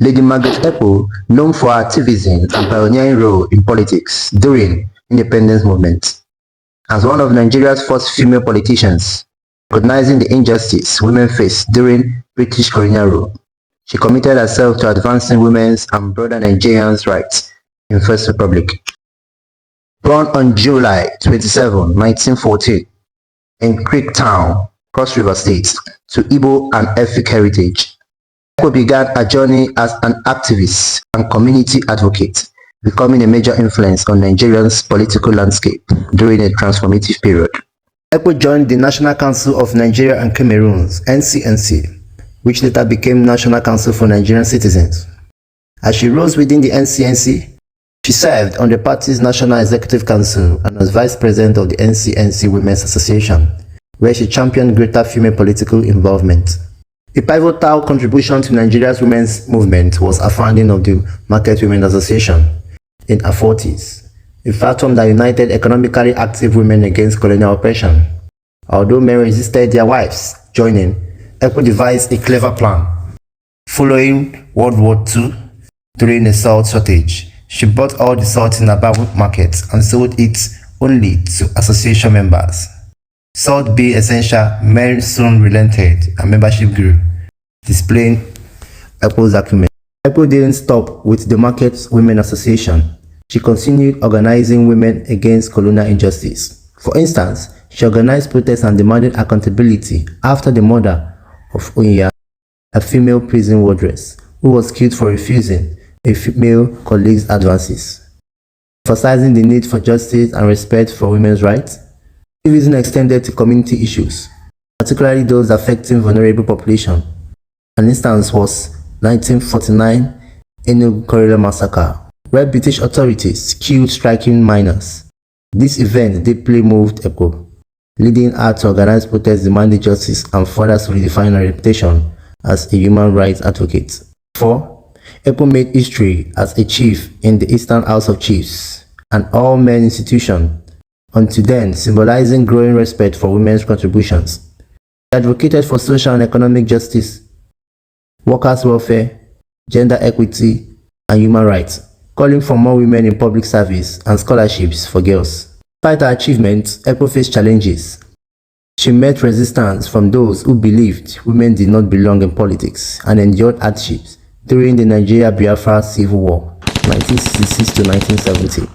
Lady Margaret Ekpo, known for her activism and pioneering role in politics during independence movement, as one of Nigeria's first female politicians, recognizing the injustice women faced during British colonial rule. She committed herself to advancing women's and broader Nigerians' rights in First Republic. Born on July 27, 1914, in Creek Town, Cross River State, to Igbo and Efik heritage, Ekpo began her journey as an activist and community advocate, becoming a major influence on Nigeria's political landscape during a transformative period. Ekpo joined the National Council of Nigeria and Cameroon (NCNC), which later became National Council for Nigerian Citizens. As she rose within the NCNC, she served on the party's National Executive Council and was Vice President of the NCNC Women's Association, where she championed greater female political involvement. A pivotal contribution to Nigeria's women's movement was her founding of the Market Women Association in her 40s, a platform that united economically active women against colonial oppression. Although men resisted their wives joining, Ekpo devised a clever plan. Following World War II, during a salt shortage, she bought all the salt in her Bible market and sold it only to association members. Salt being essential, men soon relented and membership grew, displaying Ekpo's acumen. Ekpo didn't stop with the Market Women Association. She continued organizing women against colonial injustice. For instance, she organized protests and demanded accountability after the murder of Onya, a female prison wardress, who was killed for refusing a female colleague's advances. Emphasizing the need for justice and respect for women's rights, activism extended to community issues, particularly those affecting vulnerable population. An instance was 1949 Enugu Colonial Massacre, where British authorities killed striking miners. This event deeply moved Ekpo, leading her to organize protests demanding justice and further solidifying her reputation as a human rights advocate. 4. Ekpo made history as a chief in the Eastern House of Chiefs, an all-men institution, until then symbolizing growing respect for women's contributions. She advocated for social and economic justice, workers' welfare, gender equity, and human rights, calling for more women in public service and scholarships for girls. Despite her achievements, Ekpo faced challenges. She met resistance from those who believed women did not belong in politics and endured hardships during the Nigeria-Biafra Civil War, 1966 to 1970,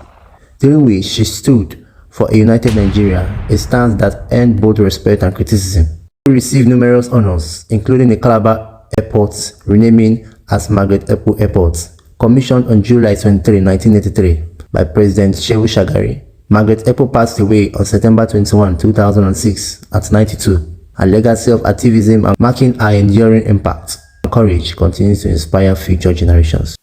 during which she stood for a united Nigeria, a stance that earned both respect and criticism. She received numerous honors, including the Calabar Airport renaming as Margaret Ekpo Airport, commissioned on July 23, 1983 by President Shehu Shagari. Margaret Ekpo passed away on September 21, 2006 at 92. Her legacy of activism and marking her enduring impact and courage continues to inspire future generations.